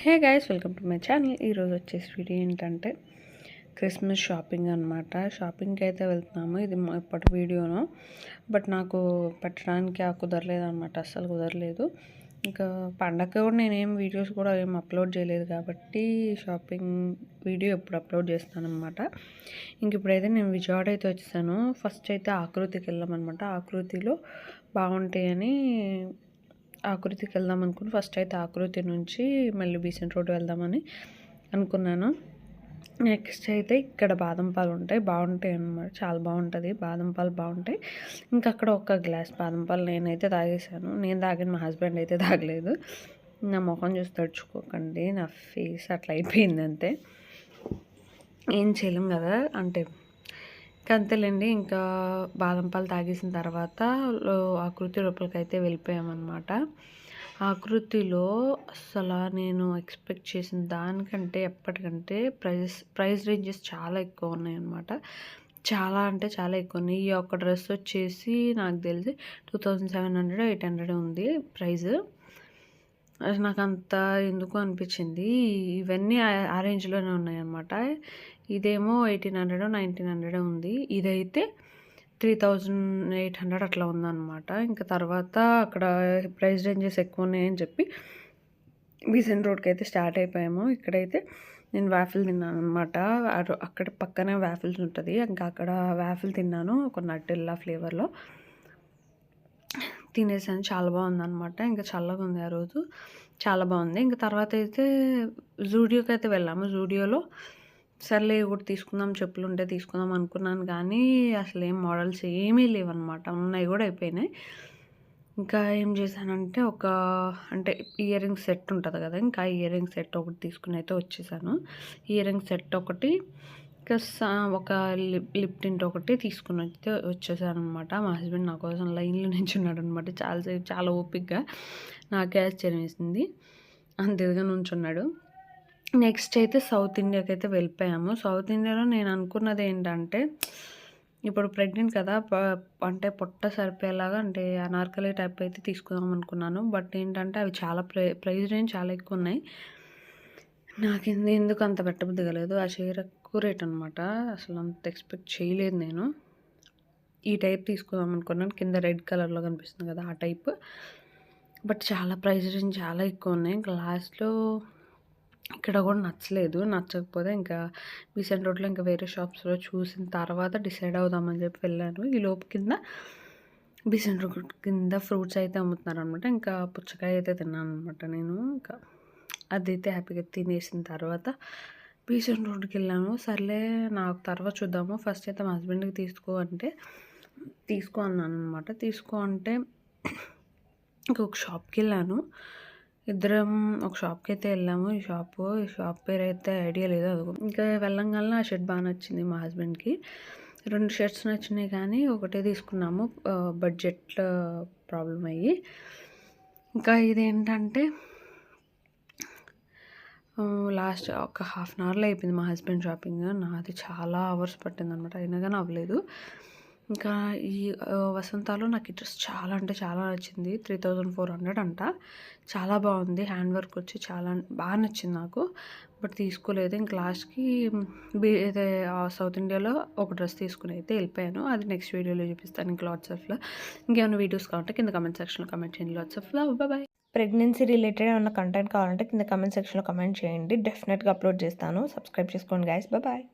Hey guys, welcome to my channel. ఈరోజు వచ్చేసి video ఏంటంటే క్రిస్మస్ షాపింగ్ అనమాట. షాపింగ్కి అయితే వెళ్తున్నాము. ఇది ఇప్పటి వీడియోను, బట్ నాకు పెట్టడానికి కుదరలేదు అనమాట, అస్సలు కుదరలేదు. ఇంకా పండగకి కూడా నేనేం వీడియోస్ కూడా ఏం అప్లోడ్ చేయలేదు కాబట్టి షాపింగ్ వీడియో ఎప్పుడు అప్లోడ్ చేస్తాను అనమాట. ఇంక ఇప్పుడైతే నేను విజయవాడ అయితే వచ్చేసాను. ఫస్ట్ అయితే ఆకృతికి వెళ్ళామన్నమాట. ఆకృతిలో బాగుంటాయని ఆకృతికి వెళ్దాం అనుకుని ఫస్ట్ అయితే ఆకృతి నుంచి మళ్ళీ బీసెంట్ రోడ్ వెళ్దామని అనుకున్నాను. నెక్స్ట్ అయితే ఇక్కడ బాదం పాలు బాగుంటాయి అన్నమాట, చాలా బాగుంటుంది. బాదం పాలు బాగుంటాయి. ఇంకా అక్కడ ఒక గ్లాస్ బాదం పాలు నేనైతే తాగేసాను. నేను తాగిన మా హస్బెండ్ అయితే తాగలేదు. నా ముఖం చూసి తడుచుకోకండి, నా ఫేస్ అట్లా అయిపోయింది అంతే, ఏం చేయలేం కదా. అంటే అంతేలేండి. ఇంకా బాదం పాలు తాగేసిన తర్వాత ఆకృతి లోపలికి అయితే వెళ్ళిపోయామన్నమాట. ఆకృతిలో అసలు నేను ఎక్స్పెక్ట్ చేసిన దానికంటే ఎప్పటికంటే ప్రైస్ రేంజెస్ చాలా ఎక్కువ ఉన్నాయన్నమాట. చాలా అంటే చాలా ఎక్కువ ఉన్నాయి. ఈ ఒక్క డ్రెస్ వచ్చేసి నాకు తెలిసి 2700 800 ఉంది ప్రైస్. నాకు అంత ఎందుకు అనిపించింది. ఇవన్నీ ఆ రేంజ్లోనే ఉన్నాయన్నమాట. ఇదేమో 1800 1900 ఉంది. ఇదైతే 3800 అట్లా ఉందన్నమాట. ఇంకా తర్వాత అక్కడ ప్రైస్ రేంజెస్ ఎక్కువ ఉన్నాయని చెప్పి బీసెంట్ రోడ్కి అయితే స్టార్ట్ అయిపోయాము. ఇక్కడైతే నేను వ్యాఫిల్ తిన్నాను అనమాట. అక్కడ పక్కనే వ్యాఫిల్స్ ఉంటుంది. ఇంకా అక్కడ వ్యాఫిల్ తిన్నాను, ఒక నట్టెల్లా ఫ్లేవర్లో తినేసాను. చాలా బాగుందన్నమాట. ఇంకా చల్లగా ఉంది ఆ రోజు, చాలా బాగుంది. ఇంకా తర్వాత అయితే జూడియోకి అయితే వెళ్ళాము. జూడియోలో సర్లే ఒకటి తీసుకుందాం, చెప్పులు ఉంటే తీసుకుందాం అనుకున్నాను, కానీ అసలు ఏం మోడల్స్ ఏమీ లేవన్నమాట. ఉన్నాయి కూడా అయిపోయినాయి. ఇంకా ఏం చేశానంటే అంటే ఇయర్ రింగ్ సెట్ ఉంటుంది కదా, ఇంకా ఇయర్ రింగ్ సెట్ ఒకటి తీసుకుని అయితే వచ్చేసాను. ఇయర్ రింగ్ సెట్ ఒకటి, ప్లస్ ఒక లిప్ టింట్ ఒకటి తీసుకుని అయితే వచ్చేసాను అనమాట. మా హస్బెండ్ నా కోసం లైన్లో నించున్నాడు అనమాట. చాలాసేపు, చాలా ఓపిక్గా. నాకే ఆశ్చర్యం వేసింది, అంతేగా నుంచున్నాడు. నెక్స్ట్ అయితే సౌత్ ఇండియాకి అయితే వెళ్ళిపోయాము. సౌత్ ఇండియాలో నేను అనుకున్నది ఏంటంటే, ఇప్పుడు ప్రెగ్నెంట్ కదా, అంటే పొట్ట సరిపోయేలాగా అంటే అనార్కలి టైప్ అయితే తీసుకుందాం అనుకున్నాను. బట్ ఏంటంటే అవి చాలా ప్రైస్ రేంజ్ చాలా ఎక్కువ ఉన్నాయి. నాకు ఎందుకు అంత పెట్టబుద్ధి కలేదు. ఆ చీర ఎక్కువ రేట్ అనమాట. అసలు అంత ఎక్స్పెక్ట్ చేయలేదు నేను. ఈ టైప్ తీసుకుందాం అనుకున్నాను, కింద రెడ్ కలర్లో కనిపిస్తుంది కదా ఆ టైప్. బట్ చాలా ప్రైస్ రేంజ్ చాలా ఎక్కువ ఉన్నాయి. ఇంకా లాస్ట్లో ఇక్కడ కూడా నచ్చకపోతే ఇంకా బీసెంట్ రోడ్లో ఇంకా వేరే షాప్స్లో చూసిన తర్వాత డిసైడ్ అవుదామని చెప్పి వెళ్ళాను. ఈ లోపు కింద బీసెంట్ రోడ్ కింద ఫ్రూట్స్ అయితే అమ్ముతున్నారు అనమాట. ఇంకా పుచ్చకాయ అయితే తిన్నాను అనమాట నేను. ఇంకా అదైతే హ్యాపీగా తినేసిన తర్వాత బీసెంట్ రోడ్కి వెళ్ళాము. సర్లే నాకు తర్వాత చూద్దాము, ఫస్ట్ అయితే మా హస్బెండ్కి తీసుకో అన్నాను అనమాట. తీసుకో అంటే ఇంకొక షాప్కి వెళ్ళాను. ఇద్దరం ఒక షాప్కి అయితే వెళ్ళాము. ఈ షాప్ పేరు అయితే ఐడియా లేదు. అది ఇంకా వెళ్ళంగానే ఆ షర్ట్ బాగా నచ్చింది మా హస్బెండ్కి. 2 షర్ట్స్ నచ్చినాయి, కానీ ఒకటే తీసుకున్నాము, బడ్జెట్ ప్రాబ్లం అయ్యి. ఇంకా ఇదేంటంటే లాస్ట్ ఒక హాఫ్ అన్ అవర్లో అయిపోయింది మా హస్బెండ్ షాపింగ్. నాది చాలా అవర్స్ పట్టింది అనమాట, అయినా కానీ అవ్వలేదు. ఇంకా ఈ వసంతాలో నాకు ఈ డ్రెస్ చాలా అంటే చాలా నచ్చింది. 3400 అంట, చాలా బాగుంది. హ్యాండ్ వర్క్ వచ్చి చాలా బాగా నచ్చింది నాకు. బట్ తీసుకోలేదు. ఇంక లాస్ట్కి సౌత్ ఇండియాలో ఒక డ్రెస్ తీసుకుని అయితే వెళ్ళిపోయాను. అది నెక్స్ట్ వీడియోలో చూపిస్తాను. ఇంకా లాట్స్ ఆఫ్లో ఇంకేమైనా వీడియోస్ కావాలంటే కింద కమెంట్ సెక్షన్లో కమెంట్ చేయండి. Lots of love, bye. Pregnancy related ఏమైనా కంటెంట్ కావాలంటే కింద కమెంట్ సెక్షన్లో కమెంట్ చేయండి, డెఫినెట్గా అప్లోడ్ చేస్తాను. సబ్స్క్రైబ్ చేసుకోండి గైస్, బాయ్.